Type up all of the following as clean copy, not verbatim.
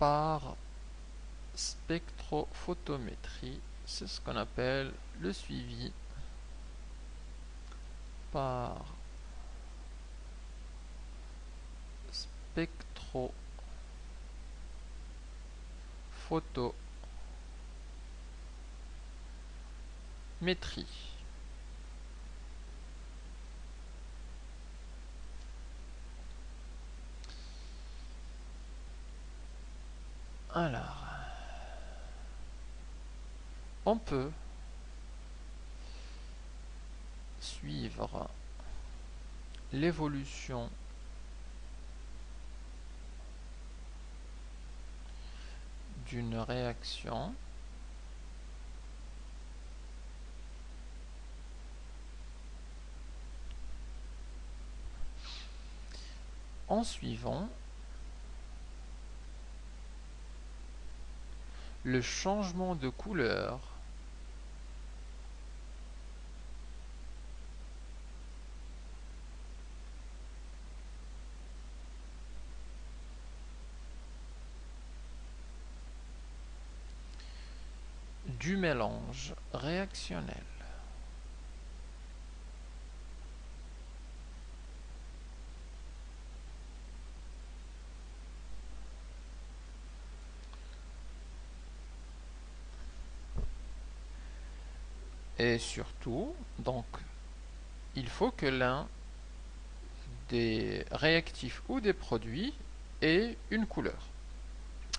par spectrophotométrie. C'est ce qu'on appelle le suivi par spectrophotométrie. Alors, on peut suivre l'évolution d'une réaction en suivant le changement de couleur du mélange réactionnel. Et surtout, donc, il faut que l'un des réactifs ou des produits ait une couleur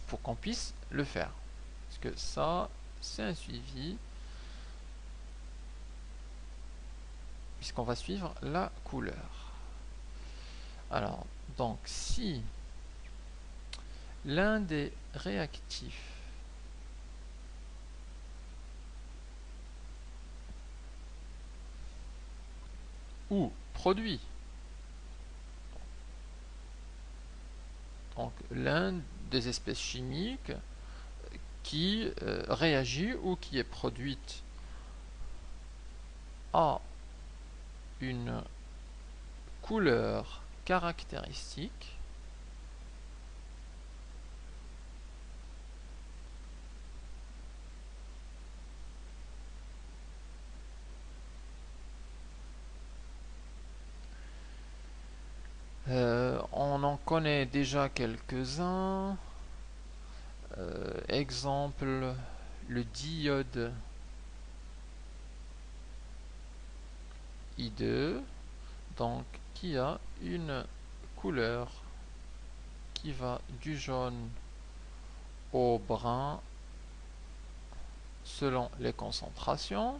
pour qu'on puisse le faire. Parce que ça, c'est un suivi, puisqu'on va suivre la couleur. Alors, donc, si l'un des réactifs ou produits, donc l'un des espèces chimiques qui réagit ou qui est produite a une couleur caractéristique, on en connaît déjà quelques-uns. Exemple, le diode I2, donc qui a une couleur qui va du jaune au brun selon les concentrations.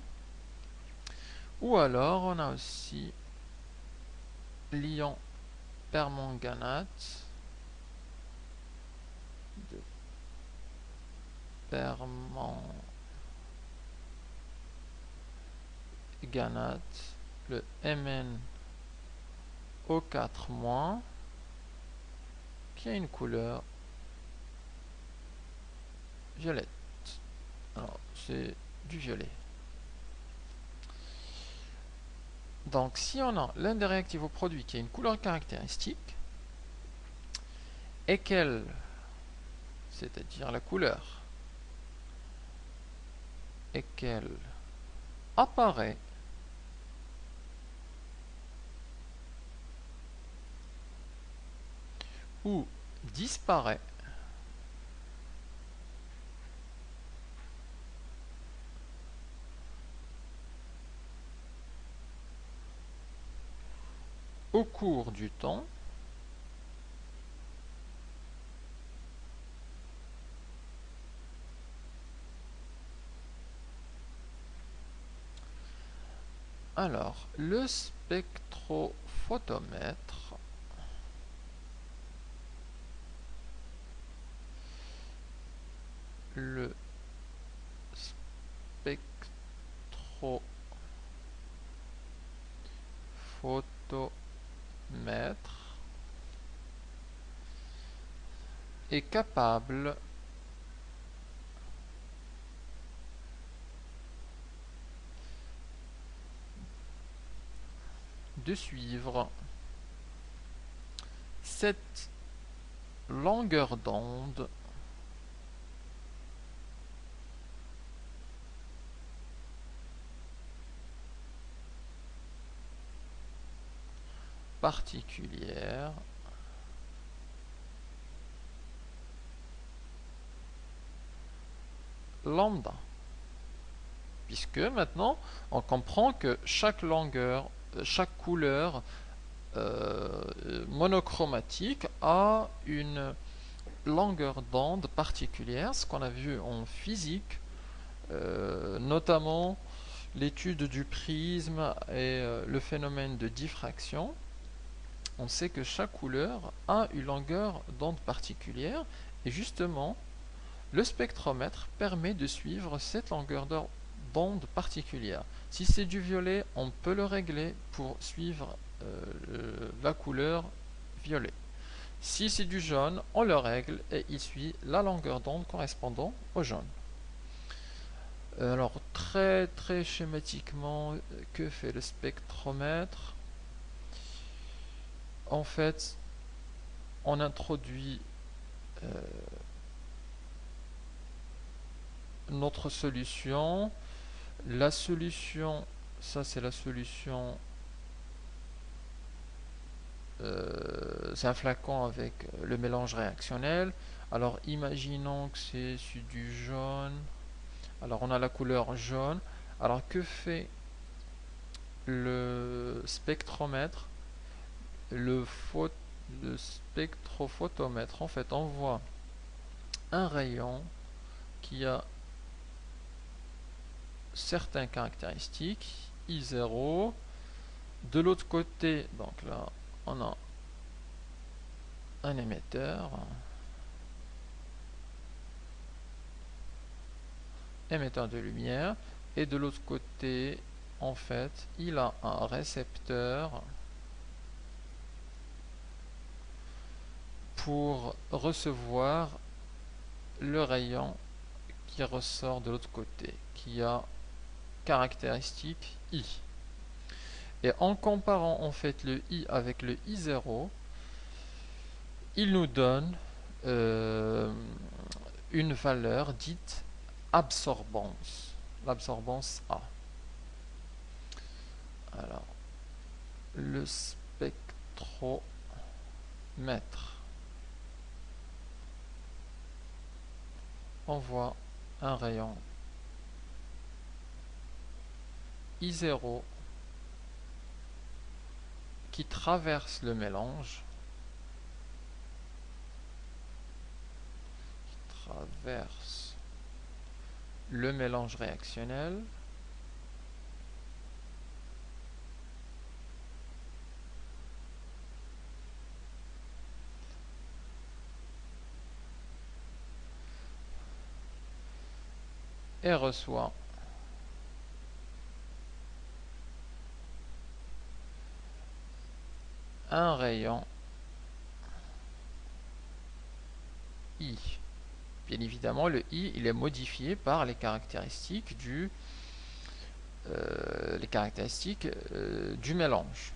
Ou alors on a aussi l'ion permanganate, de permanganate, le MnO4-, qui a une couleur violette. Alors, c'est du violet. Donc, si on a l'un des réactifs au produit qui a une couleur caractéristique, et qu'elle, c'est-à-dire la couleur, et qu'elle apparaît ou disparaît au cours du temps, alors le spectrophotomètre le spectrophotomètre est capable de suivre cette longueur d'onde particulière lambda. Puisque maintenant, on comprend que chaque longueur, chaque couleur monochromatique a une longueur d'onde particulière, ce qu'on a vu en physique, notamment l'étude du prisme et le phénomène de diffraction. On sait que chaque couleur a une longueur d'onde particulière et justement le spectromètre permet de suivre cette longueur d'onde particulière. Si c'est du violet, on peut le régler pour suivre la couleur violet. Si c'est du jaune, on le règle et il suit la longueur d'onde correspondant au jaune. Alors très schématiquement, que fait le spectromètre? En fait, on introduit notre solution. La solution, ça c'est la solution, c'est un flacon avec le mélange réactionnel. Alors imaginons que c'est du jaune. Alors on a la couleur jaune. Alors que fait le spectromètre? Le spectrophotomètre en fait envoie un rayon qui a certaines caractéristiques, I0. De l'autre côté, donc là, on a un émetteur, de lumière, et de l'autre côté, en fait, il a un récepteur pour recevoir le rayon qui ressort de l'autre côté, qui a caractéristique I. Et en comparant en fait le I avec le I0, il nous donne une valeur dite absorbance, l'absorbance A. Alors, le spectromètre envoie un rayon I0 qui traverse le mélange, réactionnel, et reçoit un rayon I. Bien évidemment, le I il est modifié par les caractéristiques du mélange.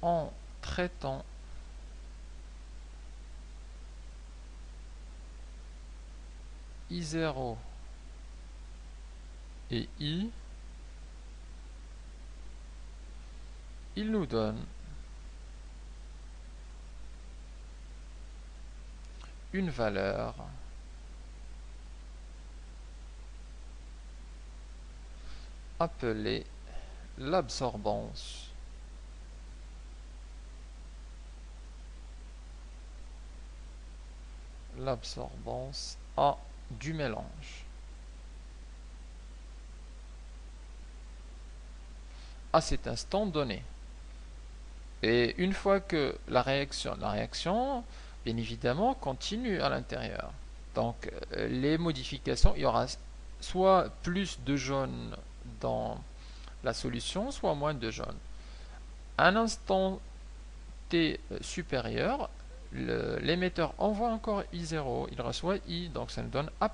En traitant I0 et I, il nous donne une valeur appelée l'absorbance A du mélange à cet instant donné. Et une fois que la réaction bien évidemment continue à l'intérieur. Donc les modifications, il y aura soit plus de jaune dans la solution, soit moins de jaune. À un instant t supérieur, l'émetteur envoie encore I0, il reçoit I, donc ça nous donne A'.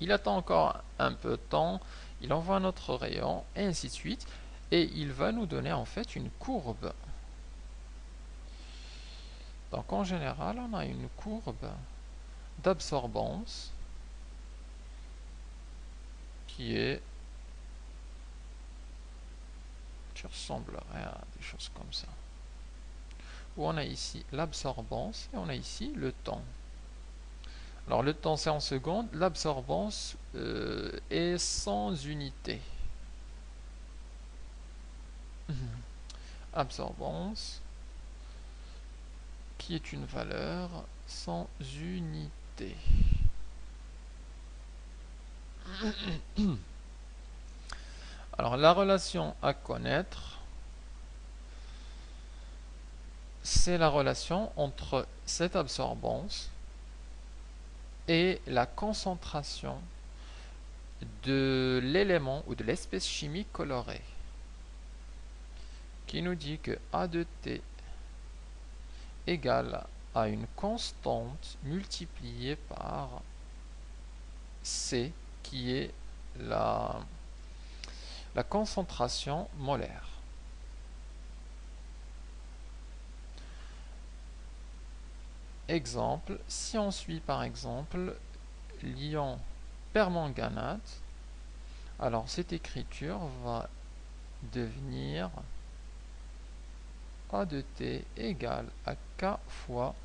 Il attend encore un peu de temps, il envoie un autre rayon, et ainsi de suite, et il va nous donner en fait une courbe. Donc en général, on a une courbe d'absorbance qui est qui ressemblerait à des choses comme ça. Où on a ici l'absorbance et on a ici le temps. Alors le temps c'est en secondes, l'absorbance est sans unité. Absorbance qui est une valeur sans unité. Alors la relation à connaître, c'est la relation entre cette absorbance et la concentration de l'élément ou de l'espèce chimique colorée, qui nous dit que A de T égale à une constante multipliée par C, qui est la concentration molaire. Exemple, si on suit par exemple l'ion permanganate, alors cette écriture va devenir A de T égale à K fois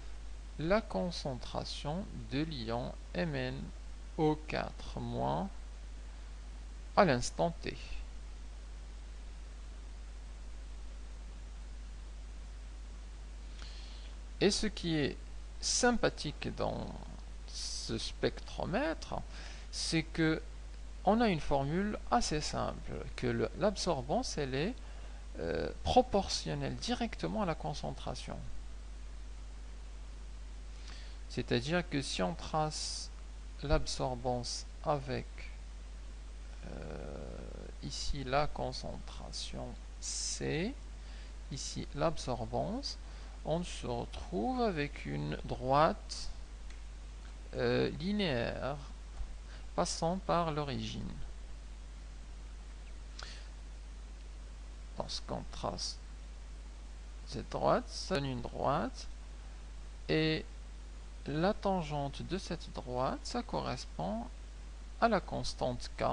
la concentration de l'ion MnO4- à l'instant T. Et ce qui est sympathique dans ce spectromètre, c'est que on a une formule assez simple, que l'absorbance elle est proportionnelle directement à la concentration. C'est-à-dire que si on trace l'absorbance avec ici la concentration C, ici l'absorbance, on se retrouve avec une droite linéaire passant par l'origine. Lorsqu'on trace cette droite, ça donne une droite, et la tangente de cette droite, ça correspond à la constante K,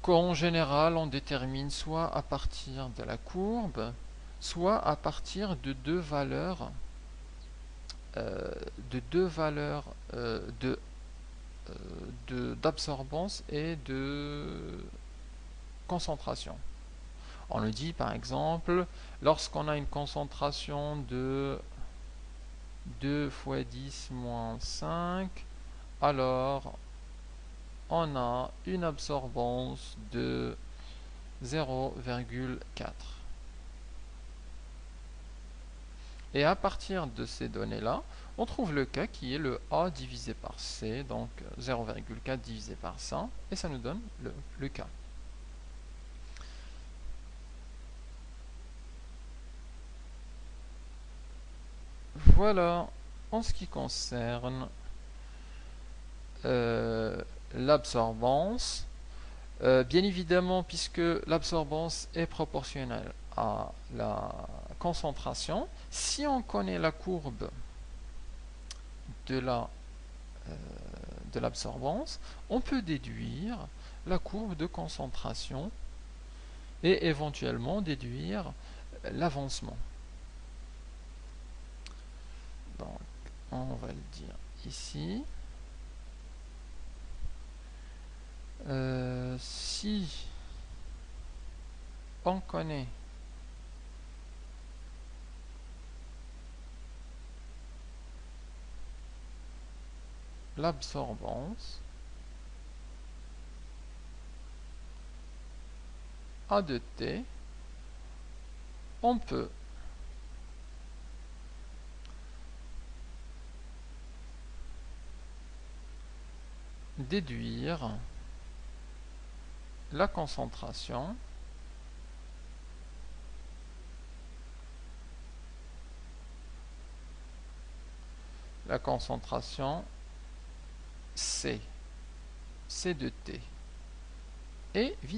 qu'en général on détermine soit à partir de la courbe, soit à partir de deux valeurs d'absorbance et de concentration. On le dit par exemple, lorsqu'on a une concentration de 2 fois 10 moins 5, alors on a une absorbance de 0,4. Et à partir de ces données-là, on trouve le K qui est le A divisé par C, donc 0,4 divisé par 100, et ça nous donne le K. Voilà en ce qui concerne l'absorbance. Bien évidemment, puisque l'absorbance est proportionnelle à la concentration, si on connaît la courbe de l'absorbance, on peut déduire la courbe de concentration et éventuellement déduire l'avancement. Donc, on va le dire ici. Si on connaît l'absorbance A de T, on peut déduire la concentration C de T, et